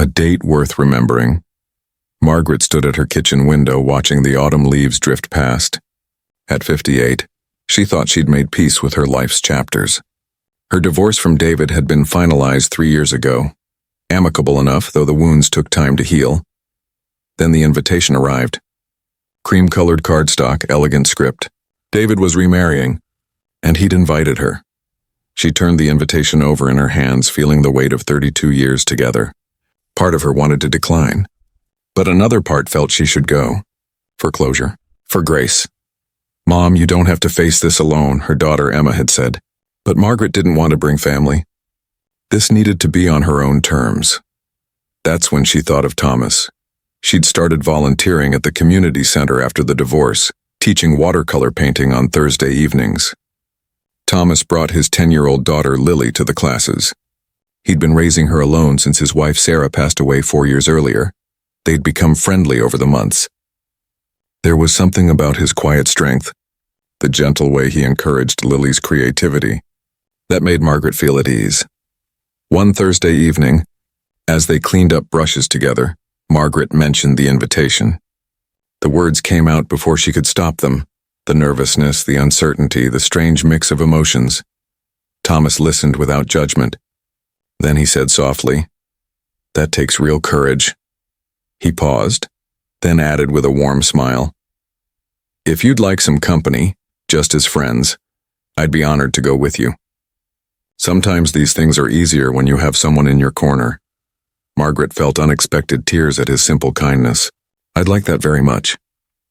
A date worth remembering. Margaret stood at her kitchen window watching the autumn leaves drift past. At 58, she thought she'd made peace with her life's chapters. Her divorce from David had been finalized 3 years ago, amicable enough, though the wounds took time to heal. Then the invitation arrived. Cream-colored cardstock, elegant script. David was remarrying, and he'd invited her. She turned the invitation over in her hands, feeling the weight of 32 years together. Part of her wanted to decline, but another part felt she should go. For closure. For grace. "Mom, you don't have to face this alone," her daughter Emma had said. But Margaret didn't want to bring family. This needed to be on her own terms. That's when she thought of Thomas. She'd started volunteering at the community center after the divorce, teaching watercolor painting on Thursday evenings. Thomas brought his 10-year-old daughter Lily to the classes. He'd been raising her alone since his wife Sarah passed away 4 years earlier. They'd become friendly over the months. There was something about his quiet strength, the gentle way he encouraged Lily's creativity, that made Margaret feel at ease. One Thursday evening, as they cleaned up brushes together, Margaret mentioned the invitation. The words came out before she could stop them, the nervousness, the uncertainty, the strange mix of emotions. Thomas listened without judgment. Then he said softly, "That takes real courage." He paused, then added with a warm smile, "If you'd like some company, just as friends, I'd be honored to go with you." Sometimes these things are easier when you have someone in your corner. Margaret felt unexpected tears at his simple kindness. "I'd like that very much."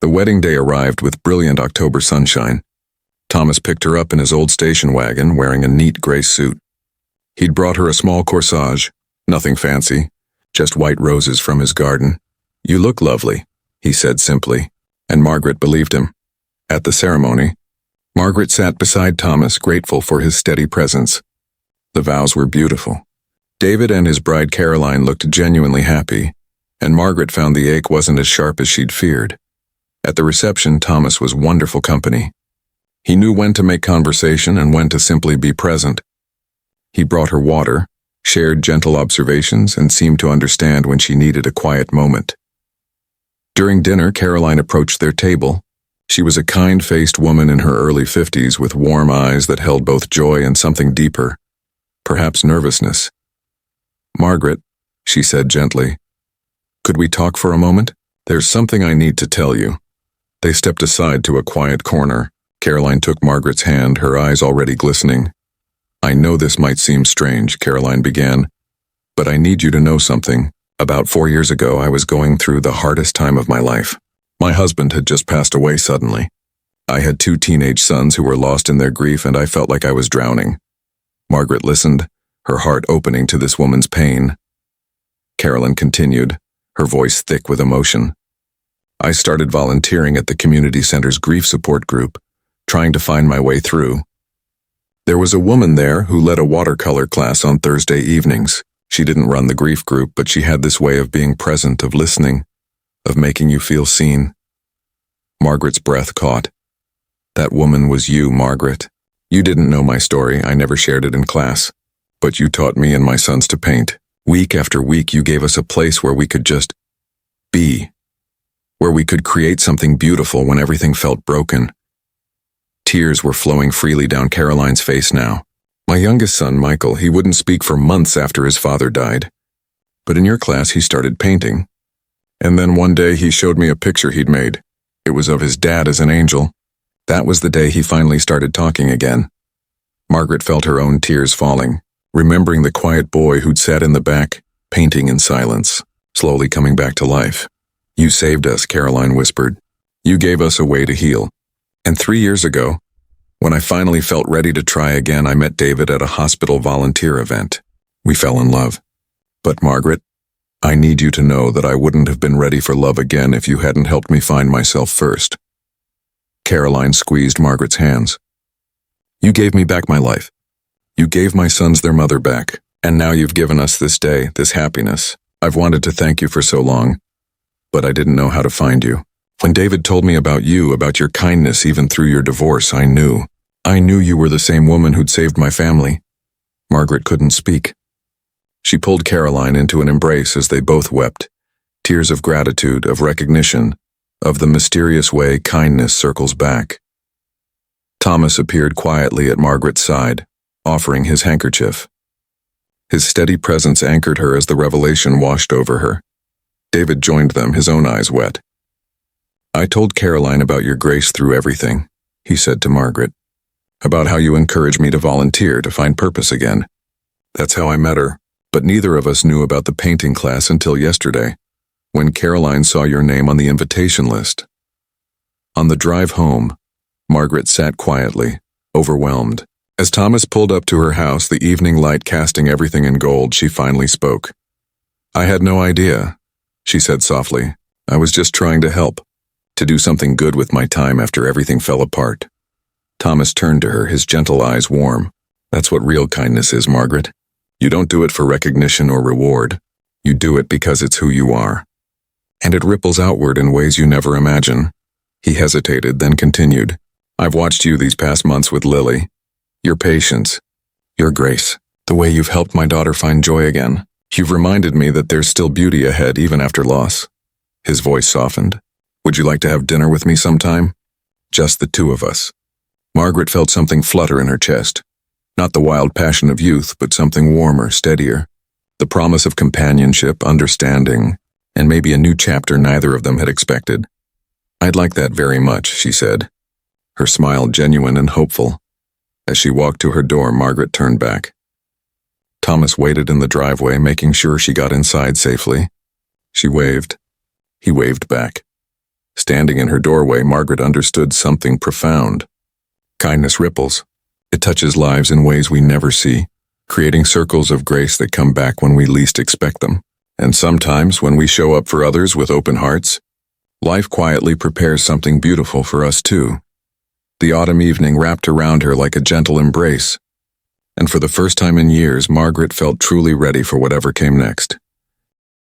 The wedding day arrived with brilliant October sunshine. Thomas picked her up in his old station wagon, wearing a neat gray suit. He'd brought her a small corsage, nothing fancy, just white roses from his garden. "You look lovely," he said simply, and Margaret believed him. At the ceremony, Margaret sat beside Thomas, grateful for his steady presence. The vows were beautiful. David and his bride Caroline looked genuinely happy, and Margaret found the ache wasn't as sharp as she'd feared. At the reception, Thomas was wonderful company. He knew when to make conversation and when to simply be present. He brought her water, shared gentle observations, and seemed to understand when she needed a quiet moment. During dinner, Caroline approached their table. She was a kind-faced woman in her early 50s with warm eyes that held both joy and something deeper, perhaps nervousness. "Margaret," she said gently, "could we talk for a moment? There's something I need to tell you." They stepped aside to a quiet corner. Caroline took Margaret's hand, her eyes already glistening. "I know this might seem strange," Caroline began, "but I need you to know something. About 4 years ago, I was going through the hardest time of my life. My husband had just passed away suddenly. I had 2 teenage sons who were lost in their grief, and I felt like I was drowning." Margaret listened, her heart opening to this woman's pain. Caroline continued, her voice thick with emotion. "I started volunteering at the community center's grief support group, trying to find my way through. There was a woman there who led a watercolor class on Thursday evenings. She didn't run the grief group, but she had this way of being present, of listening, of making you feel seen." Margaret's breath caught. "That woman was you, Margaret. You didn't know my story, I never shared it in class. But you taught me and my sons to paint. Week after week you gave us a place where we could just be, where we could create something beautiful when everything felt broken." Tears were flowing freely down Caroline's face now. "My youngest son, Michael, he wouldn't speak for months after his father died. But in your class he started painting. And then one day he showed me a picture he'd made. It was of his dad as an angel. That was the day he finally started talking again." Margaret felt her own tears falling, remembering the quiet boy who'd sat in the back, painting in silence, slowly coming back to life. "You saved us," Caroline whispered. "You gave us a way to heal. And 3 years ago, when I finally felt ready to try again, I met David at a hospital volunteer event. We fell in love. But Margaret, I need you to know that I wouldn't have been ready for love again if you hadn't helped me find myself first." Caroline squeezed Margaret's hands. "You gave me back my life. You gave my sons their mother back. And now you've given us this day, this happiness. I've wanted to thank you for so long, but I didn't know how to find you. When David told me about you, about your kindness even through your divorce, I knew you were the same woman who'd saved my family." Margaret couldn't speak. She pulled Caroline into an embrace as they both wept, tears of gratitude, of recognition, of the mysterious way kindness circles back. Thomas appeared quietly at Margaret's side, offering his handkerchief. His steady presence anchored her as the revelation washed over her. David joined them, his own eyes wet. "I told Caroline about your grace through everything," he said to Margaret. "About how you encouraged me to volunteer, to find purpose again. That's how I met her, but neither of us knew about the painting class until yesterday, when Caroline saw your name on the invitation list." On the drive home, Margaret sat quietly, overwhelmed. As Thomas pulled up to her house, the evening light casting everything in gold, she finally spoke. "I had no idea," she said softly. "I was just trying to help, to do something good with my time after everything fell apart." Thomas turned to her, his gentle eyes warm. "That's what real kindness is, Margaret. You don't do it for recognition or reward. You do it because it's who you are. And it ripples outward in ways you never imagine." He hesitated, then continued. "I've watched you these past months with Lily. Your patience, your grace, the way you've helped my daughter find joy again. You've reminded me that there's still beauty ahead even after loss." His voice softened. "Would you like to have dinner with me sometime? Just the two of us." Margaret felt something flutter in her chest. Not the wild passion of youth, but something warmer, steadier. The promise of companionship, understanding, and maybe a new chapter neither of them had expected. "I'd like that very much," she said, her smile genuine and hopeful. As she walked to her door, Margaret turned back. Thomas waited in the driveway, making sure she got inside safely. She waved. He waved back. Standing in her doorway, Margaret understood something profound. Kindness ripples. It touches lives in ways we never see, creating circles of grace that come back when we least expect them. And sometimes, when we show up for others with open hearts, life quietly prepares something beautiful for us too. The autumn evening wrapped around her like a gentle embrace, and for the first time in years, Margaret felt truly ready for whatever came next.